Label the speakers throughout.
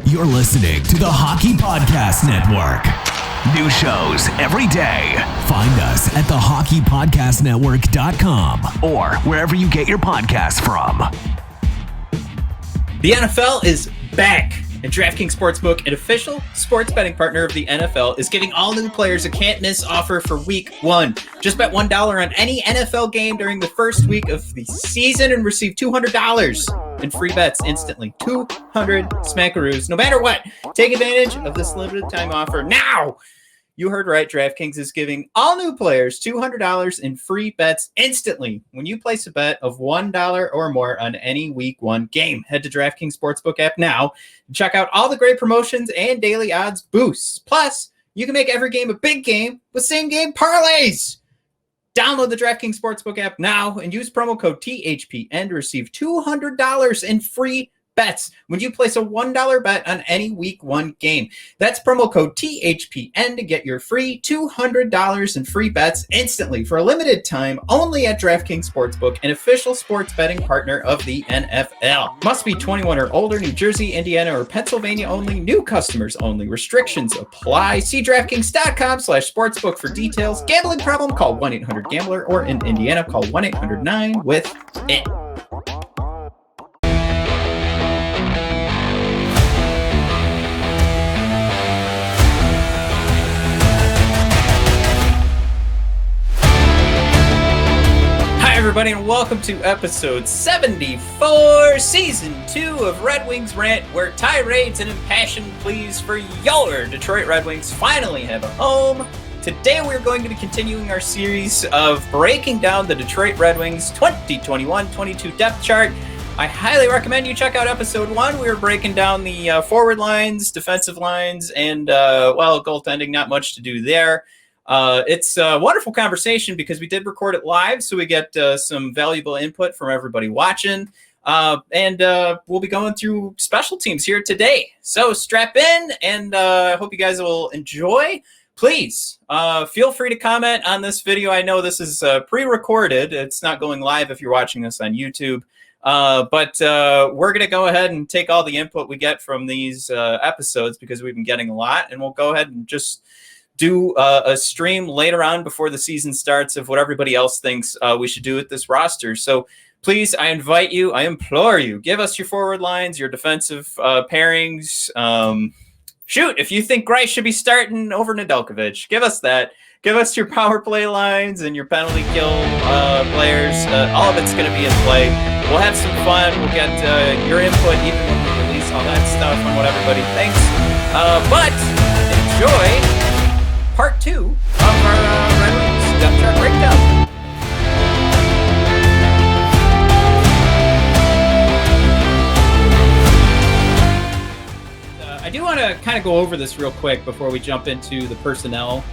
Speaker 1: You're listening to the Hockey Podcast Network. New shows every day. Find us at thehockeypodcastnetwork.com or wherever you get your podcasts from.
Speaker 2: The NFL is back, and DraftKings Sportsbook, an official sports betting partner of the NFL, is giving all new players a can't-miss offer for Week 1. Just bet $1 on any NFL game during the first week of the season and receive $200 in free bets instantly. 200 smackaroos, no matter what. Take advantage of this limited-time offer now. You heard right. DraftKings is giving all new players $200 in free bets instantly when you place a bet of $1 or more on any Week 1 game. Head to DraftKings Sportsbook app now and check out all the great promotions and daily odds boosts. Plus, you can make every game a big game with same-game parlays. Download the DraftKings Sportsbook app now and use promo code THPN to receive $200 in free bets when you place a $1 bet on any Week 1 game. That's promo code THPN to get your free $200 in free bets instantly for a limited time only at DraftKings Sportsbook, an official sports betting partner of the NFL. Must be 21 or older, New Jersey, Indiana, or Pennsylvania only. New customers only. Restrictions apply. See DraftKings.com/sportsbook for details. Gambling problem? Call 1-800-GAMBLER or in Indiana, call 1-800-9-WITH-IT. Everybody, and welcome to episode 74, season 2 of Red Wings Rant, where tirades and impassioned pleas for your Detroit Red Wings finally have a home. Today we're going to be continuing our series of breaking down the Detroit Red Wings 2021-22 depth chart. I highly recommend you check out episode 1. We were breaking down the forward lines, defensive lines, and, goaltending, not much to do there. It's a wonderful conversation because we did record it live, so we get some valuable input from everybody watching. And we'll be going through special teams here today. So strap in, and I hope you guys will enjoy. Please feel free to comment on this video. I know this is pre-recorded. It's not going live if you're watching this on YouTube. But we're going to go ahead and take all the input we get from these episodes because we've been getting a lot, and we'll go ahead and just do a stream later on before the season starts of what everybody else thinks we should do with this roster. So please, I invite you, I implore you, give us your forward lines, your defensive pairings. Shoot, if you think Grice should be starting over Nedeljkovic, give us that. Give us your power play lines and your penalty kill players. All of it's going to be in play. We'll have some fun. We'll get your input even when we release all that stuff on what everybody thinks. But enjoy part 2 of our Red Wings depth chart breakdown. I do want to kind of go over this real quick before we jump into the personnel.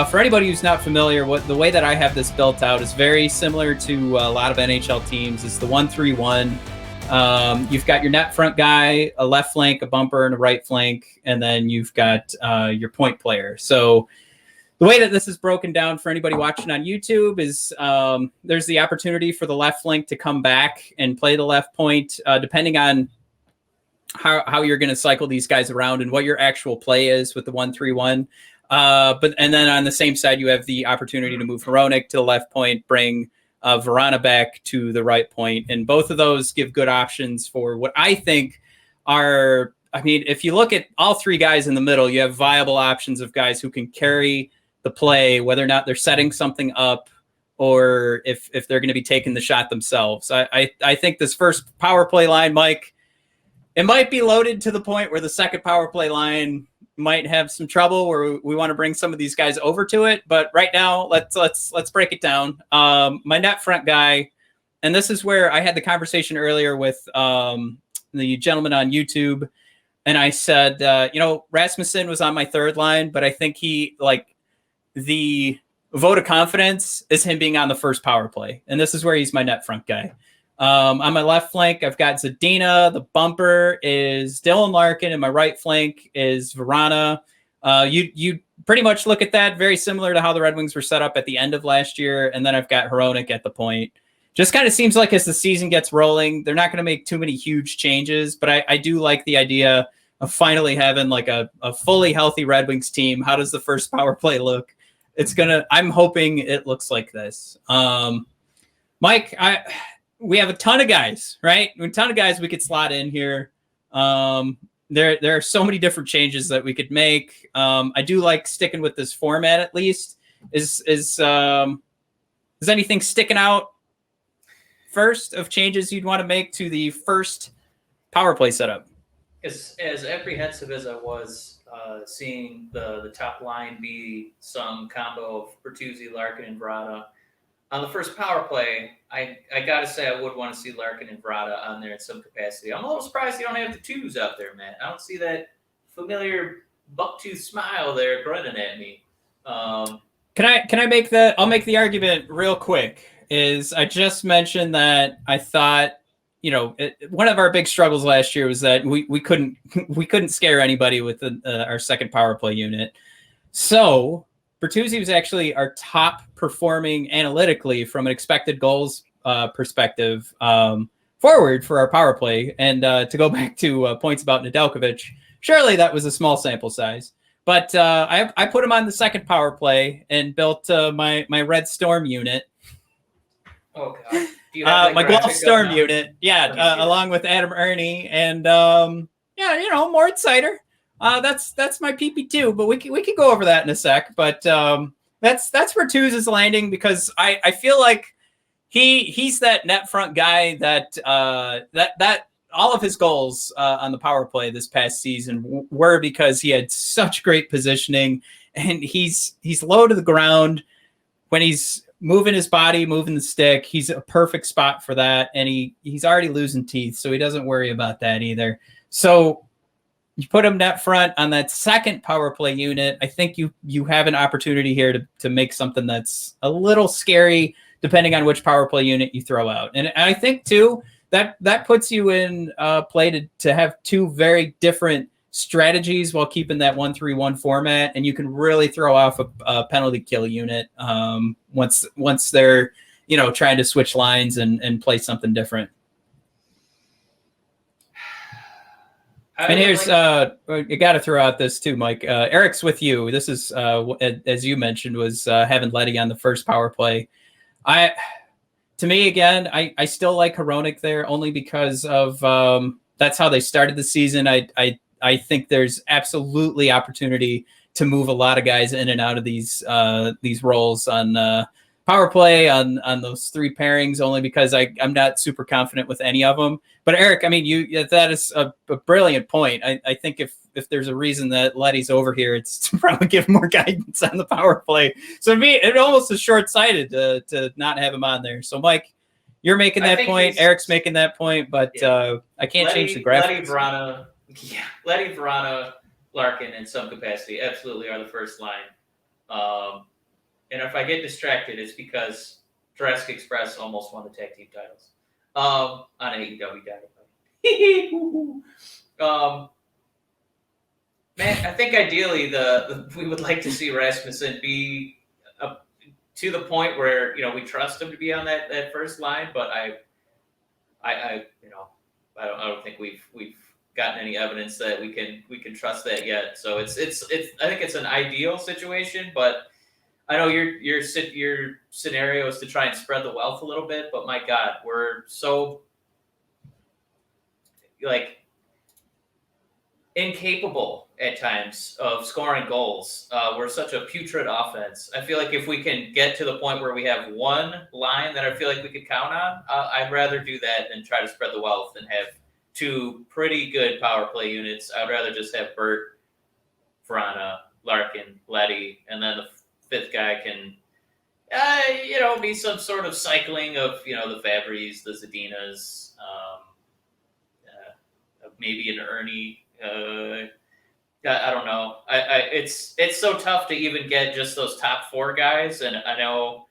Speaker 2: For anybody who's not familiar, the way that I have this built out is very similar to a lot of NHL teams. It's the 1-3-1. You've got your net front guy, a left flank, a bumper, and a right flank, and then you've got your point player. So the way that this is broken down for anybody watching on YouTube is there's the opportunity for the left flank to come back and play the left point, depending on how you're going to cycle these guys around and what your actual play is with the 1-3-1. And then on the same side, you have the opportunity to move Hronek to the left point, bring Vrana back to the right point. And both of those give good options for what I think are, if you look at all three guys in the middle, you have viable options of guys who can carry the play, whether or not they're setting something up or if they're going to be taking the shot themselves. I think this first power play line, Mike, it might be loaded to the point where the second power play line might have some trouble where we want to bring some of these guys over to it. But right now, let's break it down. My net front guy, and this is where I had the conversation earlier with the gentleman on YouTube, and I said, Rasmussen was on my third line, but I think the vote of confidence is him being on the first power play. And this is where he's my net front guy. On my left flank, I've got Zadina. The bumper is Dylan Larkin, and my right flank is Vrana. You pretty much look at that very similar to how the Red Wings were set up at the end of last year. And then I've got Hronek at the point. Just kind of seems like as the season gets rolling, they're not going to make too many huge changes, but I do like the idea finally having like a fully healthy Red Wings team. How does the first power play look? I'm hoping it looks like this. Mike, we have a ton of guys, right? A ton of guys we could slot in here. There are so many different changes that we could make. I do like sticking with this format at least. Is anything sticking out first of changes you'd want to make to the first power play setup?
Speaker 3: As apprehensive as I was seeing the top line be some combo of Bertuzzi, Larkin, and Vrana, on the first power play, I got to say I would want to see Larkin and Vrana on there in some capacity. I'm a little surprised you don't have the twos out there, Matt. I don't see that familiar bucktooth smile there grinning at me.
Speaker 2: Can I make the? I'll make the argument real quick. Is I just mentioned that I thought, one of our big struggles last year was that we couldn't scare anybody with our second power play unit. So Bertuzzi was actually our top performing analytically from an expected goals perspective forward for our power play. And to go back to points about Nedeljkovic, surely that was a small sample size. But I put him on the second power play and built my Red Storm unit.
Speaker 3: Oh God! Do you have
Speaker 2: my Guelph Storm unit, along with Adam Ernie and Mort Sider. That's my PP2, but we can go over that in a sec. But that's where Twos is landing, because I feel like he's that net front guy that all of his goals on the power play this past season were because he had such great positioning, and he's low to the ground when he's moving his body, moving the stick. He's a perfect spot for that, and he's already losing teeth, so he doesn't worry about that either. So you put him net front on that second power play unit. I think you have an opportunity here to make something that's a little scary, depending on which power play unit you throw out. And I think too that puts you in play to have two very different strategies while keeping that 1-3-1 format, and you can really throw off a penalty kill unit once they're trying to switch lines and play something different. And here's you got to throw out this too, Mike. Eric's with you. This is as you mentioned, was having Letty on the first power play. To me, again, I still like Hronek there only because of that's how they started the season. I think there's absolutely opportunity to move a lot of guys in and out of these roles on power play on those three pairings, only because I'm not super confident with any of them. But Eric, I mean, that is a brilliant point. I think if there's a reason that Letty's over here, it's to probably give more guidance on the power play. So to me, it almost is short-sighted to not have him on there. So Mike, you're making that point. Eric's making that point, but I can't change the graphics.
Speaker 3: Letty, Vrana, Larkin in some capacity absolutely are the first line. And if I get distracted, it's because Jurassic Express almost won the tag team titles on AEW Dynamite. Man, I think ideally we would like to see Rasmussen be to the point where we trust him to be on that first line, but I don't think we've gotten any evidence that we can trust that yet. So it's I think it's an ideal situation, but I know your scenario is to try and spread the wealth a little bit, but my God, we're so incapable at times of scoring goals. We're such a putrid offense. I feel like if we can get to the point where we have one line that I feel like we could count on, I'd rather do that than try to spread the wealth and have two pretty good power play units. I'd rather just have Bert, Vrana, Larkin, Letty, and then the fifth guy can, be some sort of cycling of, the Fabries, the Zadinas, maybe an Ernie. I don't know. It's so tough to even get just those top four guys, and I know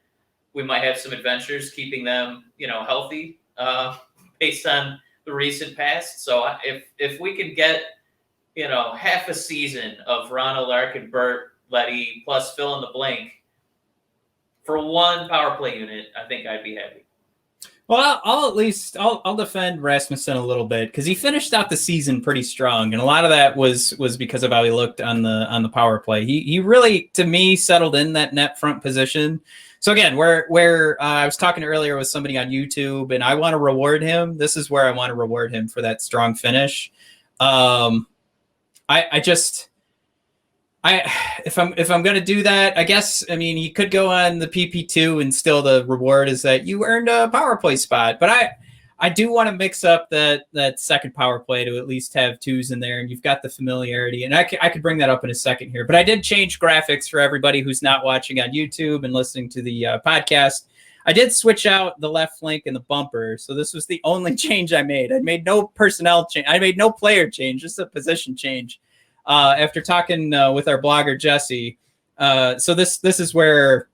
Speaker 3: we might have some adventures keeping them, healthy based on the recent past. So if we could get, half a season of Vrana, Larkin, Bert, Letty, plus fill in the blank for one power play unit, I think I'd be happy.
Speaker 2: Well, I'll defend Rasmussen a little bit because he finished out the season pretty strong, and a lot of that was because of how he looked on the power play. He really, to me, settled in that net front position. So again, where I was talking earlier with somebody on YouTube, and I want to reward him. This is where I want to reward him for that strong finish. If I'm going to do that, I guess, I mean, you could go on the PP2 and still the reward is that you earned a power play spot. But I do want to mix up that second power play to at least have twos in there, and you've got the familiarity. And I could bring that up in a second here. But I did change graphics for everybody who's not watching on YouTube and listening to the podcast. I did switch out the left flank and the bumper. So this was the only change I made. I made no personnel change. I made no player change, just a position change. After talking with our blogger Jesse, so this is where,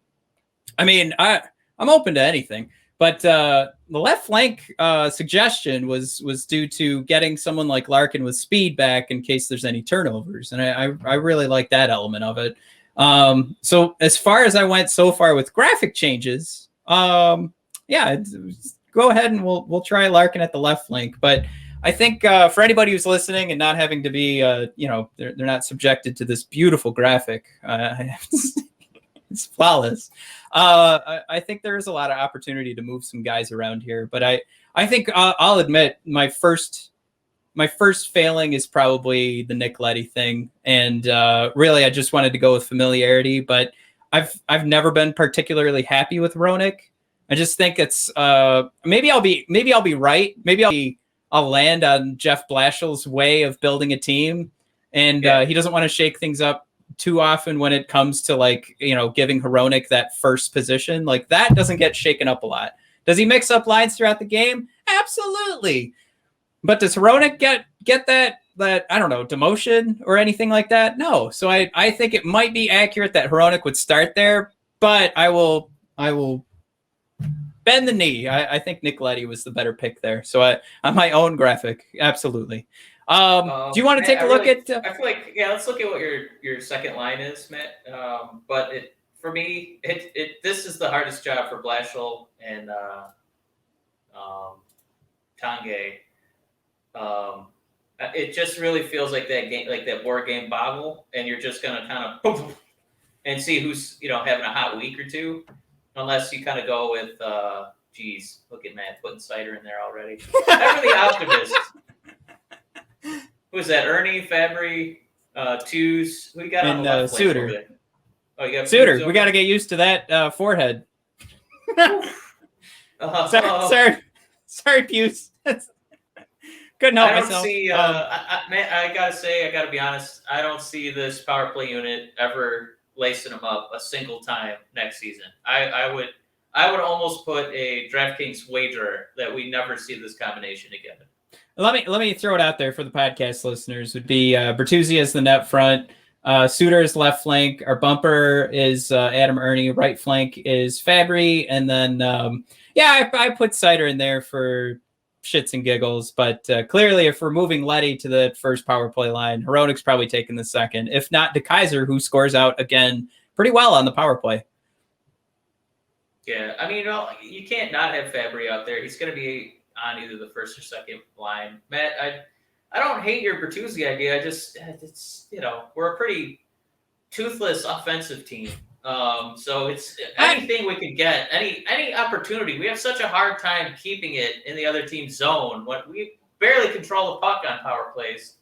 Speaker 2: I mean, I'm open to anything, but the left flank suggestion was due to getting someone like Larkin with speed back in case there's any turnovers, and I really like that element of it. So as far as I went so far with graphic changes, yeah, go ahead and we'll try Larkin at the left flank, but I think for anybody who's listening and not having to be, they're not subjected to this beautiful graphic. It's flawless. I think there is a lot of opportunity to move some guys around here, but I think I'll admit my first failing is probably the Nick Leddy thing, and really I just wanted to go with familiarity. But I've never been particularly happy with Roenick. I just think it's maybe I'll be right. Maybe I'll land on Jeff Blashill's way of building a team, and he doesn't want to shake things up too often when it comes to giving Hronek that first position. Like that doesn't get shaken up a lot. Does he mix up lines throughout the game? Absolutely. But does Hronek get that I don't know, demotion or anything like that? No. So I think it might be accurate that Hronek would start there, but I will bend the knee. I think Nick Leddy was the better pick there. So on my own graphic, absolutely. Do you want to take a look at?
Speaker 3: I feel like let's look at what your second line is, Matt. But for me, this is the hardest job for Blashill and Tanguay. It just really feels like that game, like that board game Boggle, and you're just gonna kind of and see who's having a hot week or two. Unless you kind of go with, look at Matt putting cider in there already. I'm the optimist. Who's that? Ernie, Fabry, Twos. Who you got on the left
Speaker 2: Suter.
Speaker 3: Oh, you got
Speaker 2: Suter. We got to get used to that forehead. Sorry, Pews. Couldn't help myself.
Speaker 3: I don't see. I gotta say, I gotta be honest. I don't see this power play unit ever lacing them up a single time next season. I would almost put a DraftKings wager that we never see this combination again.
Speaker 2: Let me throw it out there for the podcast listeners. Would be Bertuzzi as the net front, Suter is left flank, our bumper is Adam Ernie, right flank is Fabry, and then I put Cider in there for shits and giggles, but clearly if we're moving Leddy to the first power play line, Hronek's probably taking the second, if not De Kaiser, who scores out again pretty well on the power play.
Speaker 3: Yeah, I mean, you can't not have Fabry out there. He's going to be on either the first or second line. Matt, I don't hate your Bertuzzi idea. It's we're a pretty toothless offensive team. So it's anything we can get, any opportunity. We have such a hard time keeping it in the other team's zone when we barely control the puck on power plays.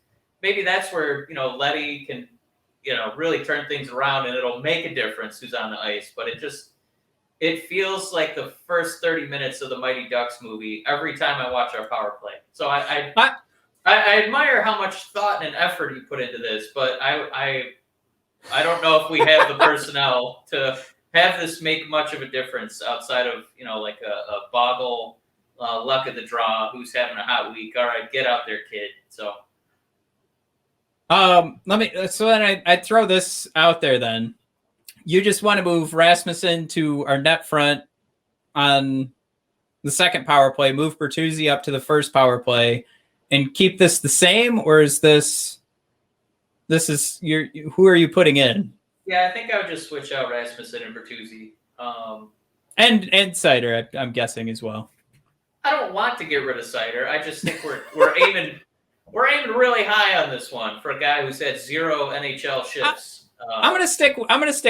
Speaker 3: Maybe that's where Leddy can really turn things around, and it'll make a difference who's on the ice. But it feels like the first 30 minutes of the Mighty Ducks movie every time I watch our power play. So I admire how much thought and effort you put into this, but I don't know if we have the personnel to have this make much of a difference outside of like a Boggle, luck of the draw, who's having a hot week. All right, get out there, kid. So
Speaker 2: then I throw this out there then. You just want to move Rasmussen to our net front on the second power play, move Bertuzzi up to the first power play, and keep this the same, or is this is who are you putting in?
Speaker 3: Yeah, I think I would just switch out Rasmussen and Bertuzzi.
Speaker 2: And Cider, I'm guessing as well.
Speaker 3: I don't want to get rid of Seider. I just think we're aiming really high on this one for a guy who's had 0 NHL shifts.
Speaker 2: I'm gonna stick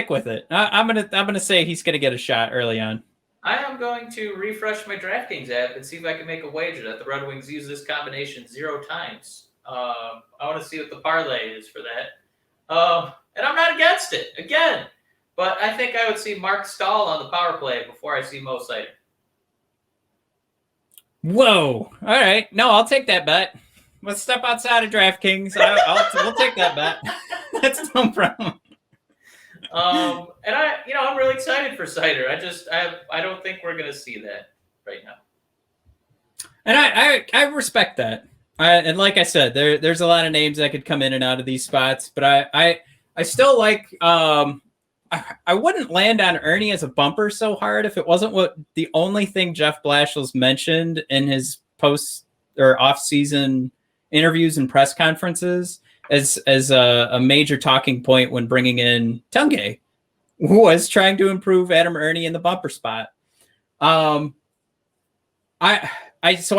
Speaker 2: with it. I'm gonna say he's gonna get a shot early on.
Speaker 3: I am going to refresh my DraftKings app and see if I can make a wager that the Red Wings use this combination 0 times. I want to see what the parlay is for that. And I'm not against it again, but I think I would see Mark Stahl on the power play before I see Mo Seider.
Speaker 2: Whoa! All right, no, I'll take that bet. Let's step outside of DraftKings. We'll take that bet. That's no problem.
Speaker 3: And I'm really excited for Seider. I don't think we're going to see that right now.
Speaker 2: And I respect that. And like I said, there's a lot of names that could come in and out of these spots, but I still like. I wouldn't land on Ernie as a bumper so hard if it wasn't the only thing Jeff Blashill's mentioned in his post or off-season interviews and press conferences as a major talking point when bringing in Tunge, who was trying to improve Adam Ernie in the bumper spot. So I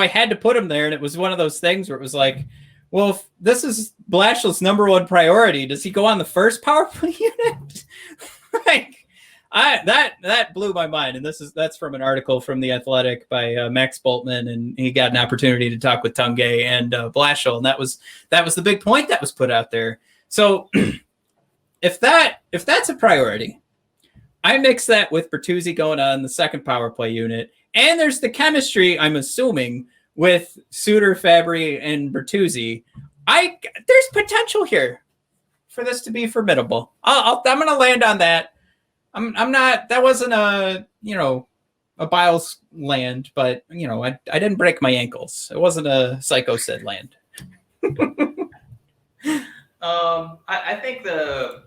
Speaker 2: had to put him there, and it was one of those things where it was like, well, if this is Blashill's number one priority, does he go on the first power play unit? That blew my mind, and that's from an article from The Athletic by Max Boltman, and he got an opportunity to talk with Tunge and Blashill, and that was the big point that was put out there. So if that's a priority, I mix that with Bertuzzi going on the second power play unit, and there's the chemistry, I'm assuming, with Suter, Fabry, and Bertuzzi. There's potential here for this to be formidable. I'm going to land on that. I'm not. That wasn't a Biles land, but I didn't break my ankles. It wasn't a Psycho said land.
Speaker 3: I think the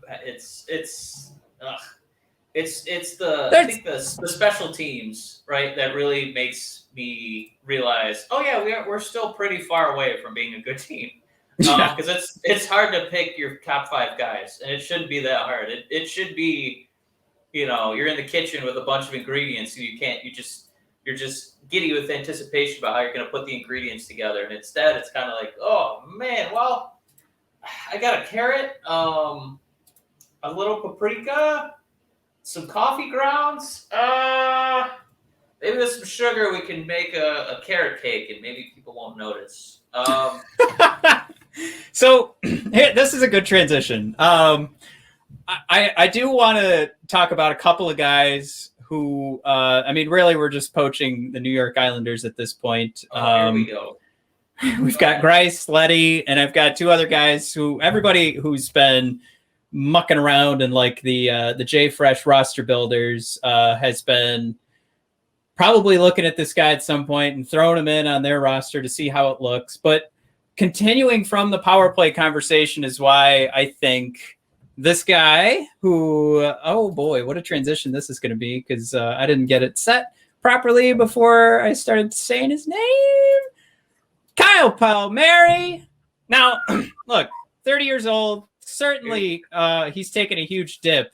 Speaker 3: special teams, right, that really makes me realize, oh yeah, we're still pretty far away from being a good team. Because it's hard to pick your top 5 guys, and it shouldn't be that hard. It should be, you're in the kitchen with a bunch of ingredients, and you're just giddy with anticipation about how you're going to put the ingredients together. And instead, it's kind of like, oh man, well, I got a carrot, a little paprika, some coffee grounds. Maybe with some sugar, we can make a carrot cake, and maybe people won't notice.
Speaker 2: So this is a good transition. I do want to talk about a couple of guys who, really, we're just poaching the New York Islanders at this point.
Speaker 3: Here we go.
Speaker 2: We've got Grice, Leddy, and I've got 2 other guys everybody who's been mucking around in like the J Fresh roster builders has been probably looking at this guy at some point and throwing him in on their roster to see how it looks. But continuing from the power play conversation is why I think this guy who, oh boy, what a transition this is going to be, because I didn't get it set properly before I started saying his name. Kyle Palmieri. Now, look, 30 years old. Certainly, he's taken a huge dip.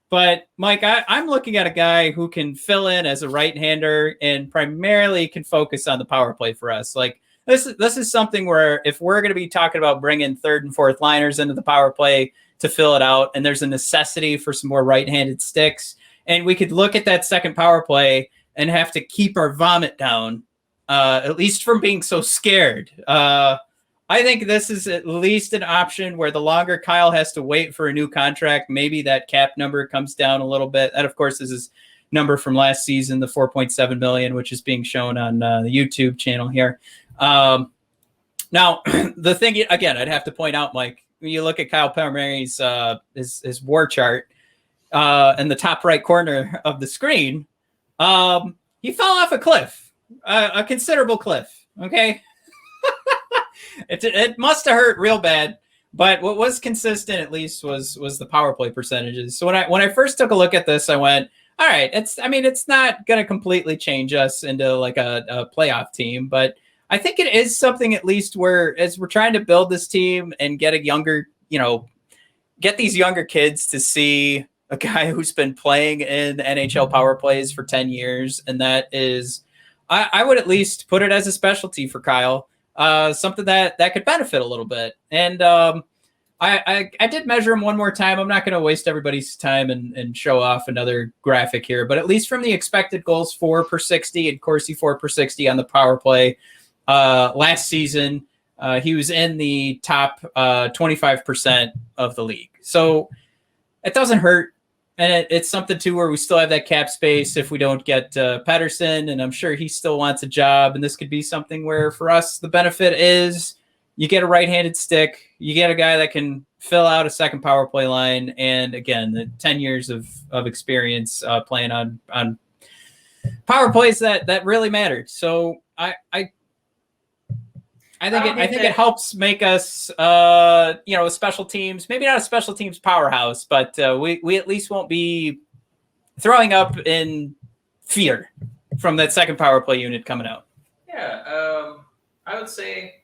Speaker 2: But, Mike, I'm looking at a guy who can fill in as a right-hander and primarily can focus on the power play for us. Like, this is something where if we're going to be talking about bringing third and fourth liners into the power play to fill it out, and there's a necessity for some more right-handed sticks, and we could look at that second power play and have to keep our vomit down, at least from being so scared. I think this is at least an option where the longer Kyle has to wait for a new contract, maybe that cap number comes down a little bit. That, of course, is his number from last season, the $4.7 million, which is being shown on the YouTube channel here. Now, the thing, again, I'd have to point out, Mike, when you look at Kyle Palmieri's his war chart in the top right corner of the screen, he fell off a cliff, a considerable cliff, okay? It must have hurt real bad, but what was consistent at least was the power play percentages. So when I first took a look at this, I went, all right, it's not going to completely change us into like a playoff team, but I think it is something at least where as we're trying to build this team and get get these younger kids to see a guy who's been playing in NHL power plays for 10 years, and that is I would at least put it as a specialty for Kyle, something that could benefit a little bit. And I did measure him one more time. I'm not going to waste everybody's time and show off another graphic here, but at least from the expected goals for per 60 and Corsi for per 60 on the power play last season, he was in the top 25% of the league. So it doesn't hurt. And it's something, too, where we still have that cap space if we don't get Pettersson, and I'm sure he still wants a job. And this could be something where, for us, the benefit is you get a right-handed stick, you get a guy that can fill out a second power play line, and, again, the 10 years of experience playing on power plays that really mattered. So I think it helps make us, a special teams, maybe not a special teams powerhouse, but we at least won't be throwing up in fear from that second power play unit coming out.
Speaker 3: Yeah, I would say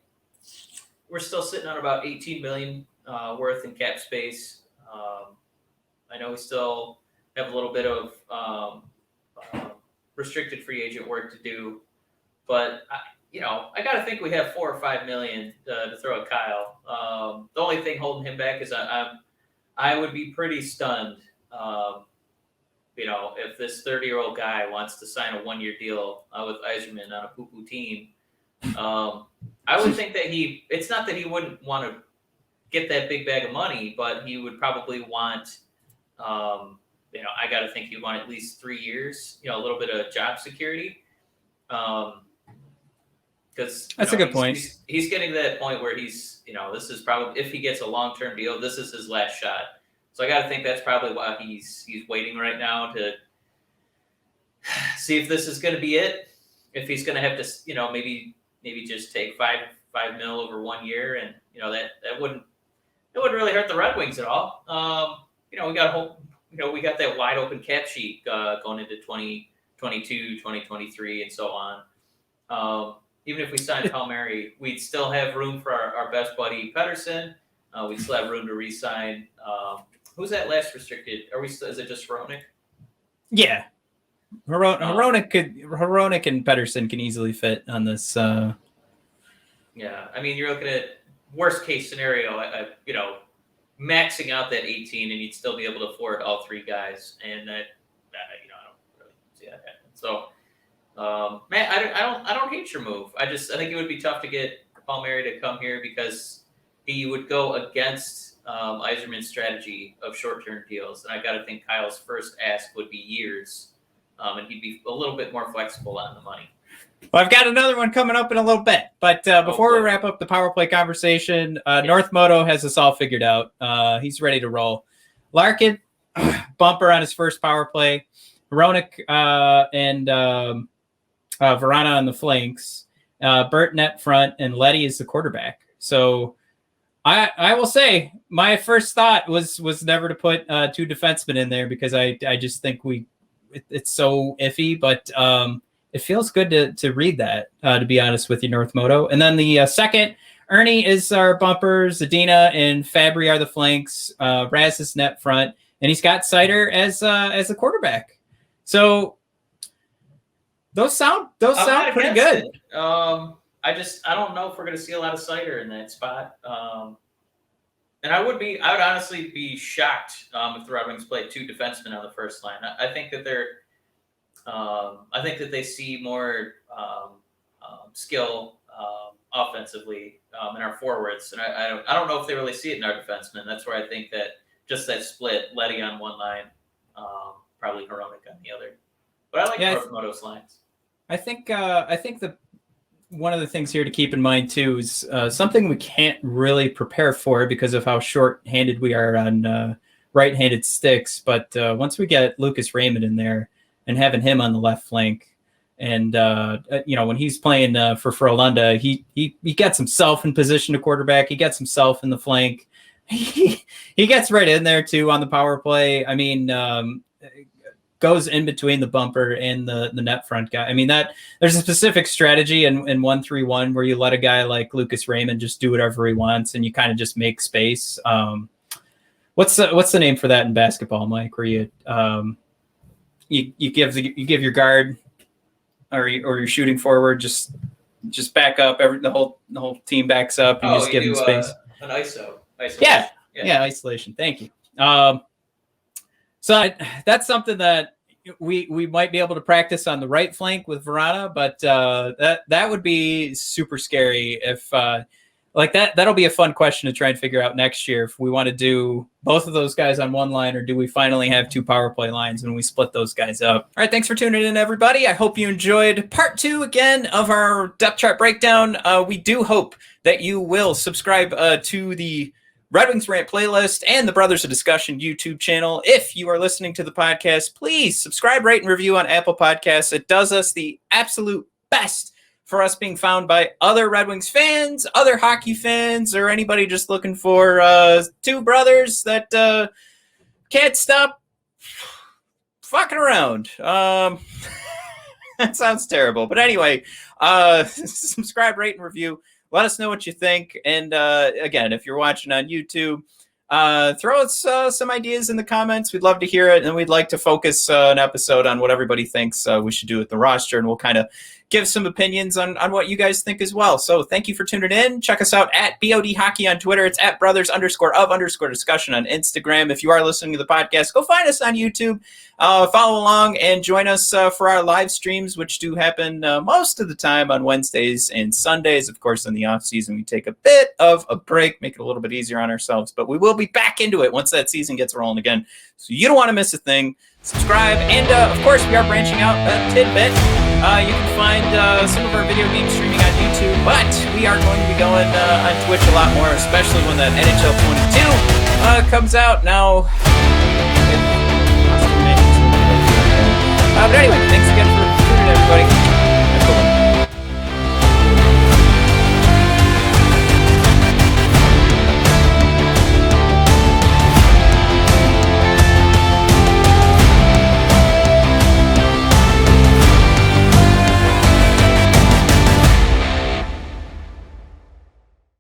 Speaker 3: we're still sitting on about 18 million worth in cap space. I know we still have a little bit of restricted free agent work to do, but I got to think we have 4 or 5 million to throw at Kyle. The only thing holding him back is I would be pretty stunned, if this 30-year-old guy wants to sign a 1-year deal with Yzerman on a poo-poo team. I would think that it's not that he wouldn't want to get that big bag of money, but he would probably want, I got to think he'd want at least 3 years, a little bit of job security. Because
Speaker 2: that's a good point.
Speaker 3: He's getting to that point where he's, this is probably, if he gets a long-term deal, this is his last shot. So I got to think that's probably why he's waiting right now to see if this is going to be it. If he's going to have to, maybe just take five mil over 1 year, and that wouldn't really hurt the Red Wings at all. We got that wide open cap sheet going into 2022, 2023, and so on. Even if we signed Palmieri, we'd still have room for our best buddy Pettersson. We'd still have room to re-sign. Who's that last restricted? Is it just Hronek?
Speaker 2: Yeah, Hronek and Pettersson can easily fit on this.
Speaker 3: Yeah, I mean, you're looking at worst case scenario, maxing out that 18, and you'd still be able to afford all 3 guys, and that I don't really see that happen. So. Man, I don't hate your move. I think it would be tough to get Palmieri to come here because he would go against Yzerman's strategy of short-term deals, and I got to think Kyle's first ask would be years, and he'd be a little bit more flexible on the money.
Speaker 2: Well, I've got another one coming up in a little bit, but before we wrap up the power play conversation, North Moto has this all figured out. He's ready to roll. Larkin, bumper on his first power play. Hronek and Verana on the flanks, Burt net front, and Letty is the quarterback. So I will say my first thought was never to put 2 defensemen in there because I just think it's so iffy, but it feels good to read that, to be honest with you, North Moto. And then the second, Ernie is our bumper, Zadina and Fabry are the flanks, Raz is net front, and he's got Sider as a quarterback. So those sound pretty good.
Speaker 3: I don't know if we're going to see a lot of Sider in that spot. And I would honestly be shocked if the Red Wings played 2 defensemen on the first line. I think that they see more skill offensively in our forwards, and I don't know if they really see it in our defensemen. That's where I think that just that split, Letty on one line, probably Hronek on the other. But I like North Moto's lines.
Speaker 2: I think the one of the things here to keep in mind too is something we can't really prepare for because of how short-handed we are on right-handed sticks. But once we get Lucas Raymond in there and having him on the left flank, and when he's playing for Frölunda, he gets himself in position to quarterback. He gets himself in the flank. He gets right in there too on the power play. I mean, goes in between the bumper and the net front guy. I mean, that there's a specific strategy in 1-3-1 where you let a guy like Lucas Raymond just do whatever he wants and you kind of just make space. What's the name for that in basketball, Mike? Where you give your guard or you're shooting forward, just back up. The whole team backs up. And you just give them space.
Speaker 3: An isolation.
Speaker 2: Yeah, isolation. Thank you. So that's something that we might be able to practice on the right flank with Verana, but that would be super scary if like that. That'll be a fun question to try and figure out next year if we want to do both of those guys on one line, or do we finally have 2 power play lines and we split those guys up? All right, thanks for tuning in, everybody. I hope you enjoyed part 2 again of our depth chart breakdown. We do hope that you will subscribe to the Red Wings Rant playlist and the Brothers of Discussion YouTube channel. If you are listening to the podcast, please subscribe, rate, and review on Apple Podcasts. It does us the absolute best for us being found by other Red Wings fans, other hockey fans, or anybody just looking for 2 brothers that can't stop fucking around. That sounds terrible. But anyway, subscribe, rate, and review. Let us know what you think. And again, if you're watching on YouTube, throw us some ideas in the comments. We'd love to hear it. And we'd like to focus an episode on what everybody thinks we should do with the roster. And we'll kind of give some opinions on what you guys think as well. So thank you for tuning in. Check us out at BOD Hockey on Twitter. It's at brothers_of_discussion on Instagram. If you are listening to the podcast, go find us on YouTube. Follow along and join us for our live streams, which do happen most of the time on Wednesdays and Sundays. Of course, in the off season, we take a bit of a break, make it a little bit easier on ourselves, but we will be back into it once that season gets rolling again. So you don't want to miss a thing. Subscribe. And of course, we are branching out a tidbit. You can find some of our video game streaming on YouTube, but we are going to be going on Twitch a lot more, especially when that NHL 22 comes out. Now, but anyway, thanks again for tuning in, everybody.